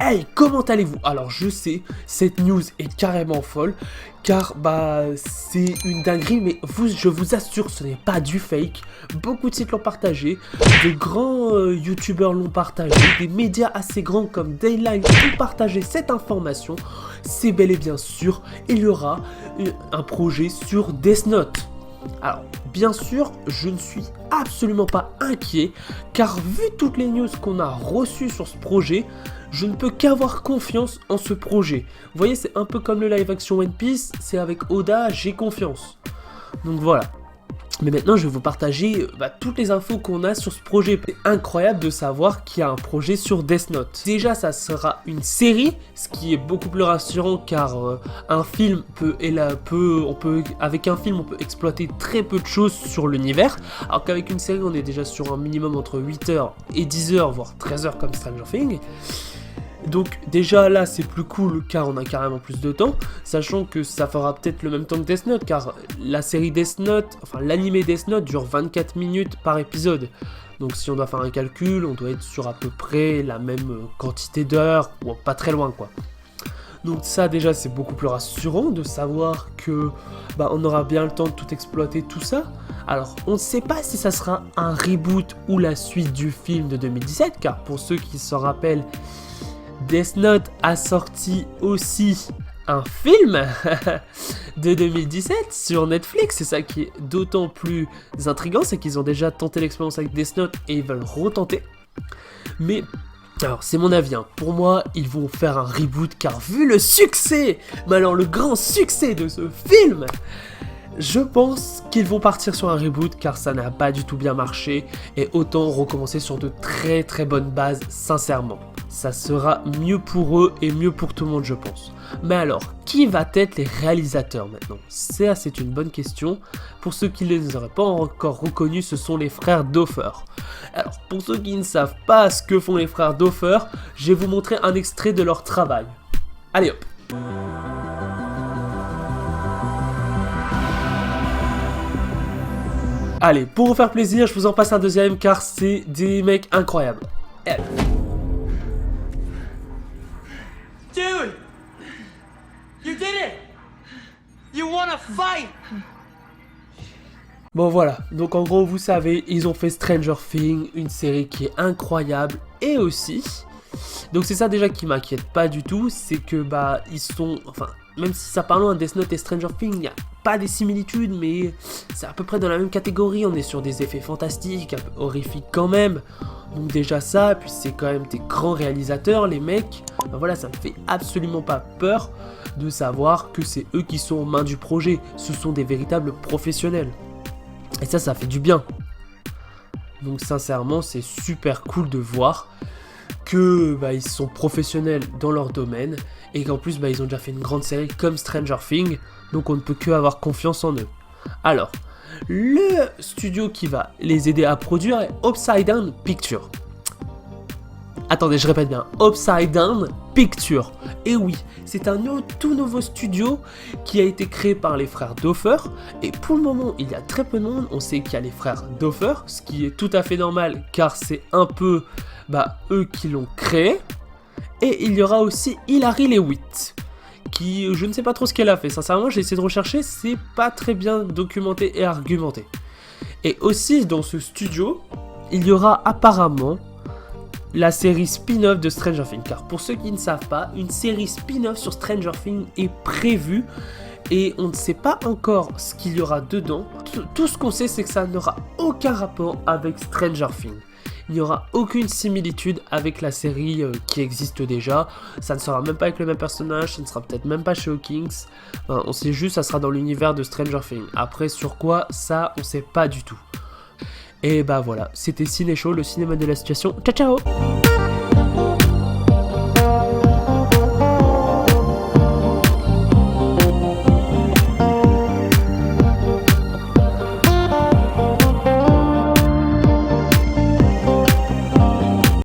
Hey, comment allez-vous? Alors je sais, cette news est carrément folle, car c'est une dinguerie, mais je vous assure, ce n'est pas du fake. Beaucoup de sites l'ont partagé, de grands youtubeurs l'ont partagé, des médias assez grands comme Dayline ont partagé cette information. C'est bel et bien sûr, il y aura un projet sur Death Note. Alors, bien sûr, je ne suis absolument pas inquiet, car vu toutes les news qu'on a reçues sur ce projet, je ne peux qu'avoir confiance en ce projet. Vous voyez, c'est un peu comme le live action One Piece, c'est avec Oda, j'ai confiance. Donc voilà. Mais maintenant, je vais vous partager toutes les infos qu'on a sur ce projet. C'est incroyable de savoir qu'il y a un projet sur Death Note. Déjà, ça sera une série, ce qui est beaucoup plus rassurant car un film avec un film, on peut exploiter très peu de choses sur l'univers. Alors qu'avec une série, on est déjà sur un minimum entre 8h et 10h, voire 13h comme Stranger Things. Donc déjà là c'est plus cool car on a carrément plus de temps, sachant que ça fera peut-être le même temps que Death Note car la série Death Note, enfin l'animé Death Note dure 24 minutes par épisode. Donc si on doit faire un calcul, on doit être sur à peu près la même quantité d'heures, ou pas très loin quoi. Donc ça déjà c'est beaucoup plus rassurant de savoir que on aura bien le temps de tout exploiter tout ça. Alors on ne sait pas si ça sera un reboot ou la suite du film de 2017 car pour ceux qui se rappellent, Death Note a sorti aussi un film de 2017 sur Netflix. C'est ça qui est d'autant plus intriguant, c'est qu'ils ont déjà tenté l'expérience avec Death Note et ils veulent retenter. Mais alors c'est mon avis, pour moi ils vont faire un reboot car vu le succès, mais alors le grand succès de ce film, je pense qu'ils vont partir sur un reboot car ça n'a pas du tout bien marché et autant recommencer sur de très très bonnes bases sincèrement. Ça sera mieux pour eux et mieux pour tout le monde je pense. Mais alors, qui va être les réalisateurs maintenant? C'est une bonne question. Pour ceux qui ne les auraient pas encore reconnus, ce sont les frères Doffer. Alors, pour ceux qui ne savent pas ce que font les frères Doffer, je vais vous montrer un extrait de leur travail. Allez hop. Allez, pour vous faire plaisir, je vous en passe un deuxième car c'est des mecs incroyables. Allez. Dude! You did it! You wanna fight! Bon voilà, donc en gros vous savez, ils ont fait Stranger Things, une série qui est incroyable et aussi... Donc c'est ça déjà qui m'inquiète pas du tout, c'est que ils sont... Enfin, même si ça parle de Death Note et Stranger Things, il n'y a pas des similitudes, mais c'est à peu près dans la même catégorie, on est sur des effets fantastiques, un peu horrifiques quand même. Donc déjà ça, puis c'est quand même des grands réalisateurs, les mecs. Voilà, ça me fait absolument pas peur de savoir que c'est eux qui sont aux mains du projet. Ce sont des véritables professionnels. Et ça fait du bien. Donc sincèrement, c'est super cool de voir que ils sont professionnels dans leur domaine et qu'en plus ils ont déjà fait une grande série comme Stranger Things. Donc on ne peut que avoir confiance en eux. Alors, le studio qui va les aider à produire est Upside Down Pictures. Attendez, je répète bien, Upside Down Pictures. Et oui, c'est un tout nouveau studio qui a été créé par les frères Doffer. Et pour le moment, il y a très peu de monde. On sait qu'il y a les frères Doffer, ce qui est tout à fait normal car c'est un peu eux qui l'ont créé. Et il y aura aussi Hilary Lewitt, qui, je ne sais pas trop ce qu'elle a fait. Sincèrement, j'ai essayé de rechercher, c'est pas très bien documenté et argumenté. Et aussi, dans ce studio, il y aura apparemment la série spin-off de Stranger Things. Car pour ceux qui ne savent pas, une série spin-off sur Stranger Things est prévue et on ne sait pas encore ce qu'il y aura dedans. Tout ce qu'on sait, c'est que ça n'aura aucun rapport avec Stranger Things. Il n'y aura aucune similitude avec la série qui existe déjà. Ça ne sera même pas avec le même personnage, ça ne sera peut-être même pas chez Hawkins. Enfin, on sait juste ça sera dans l'univers de Stranger Things. Après, sur quoi, ça, on sait pas du tout. Et voilà, c'était Ciné Show, le cinéma de la situation. Ciao ciao.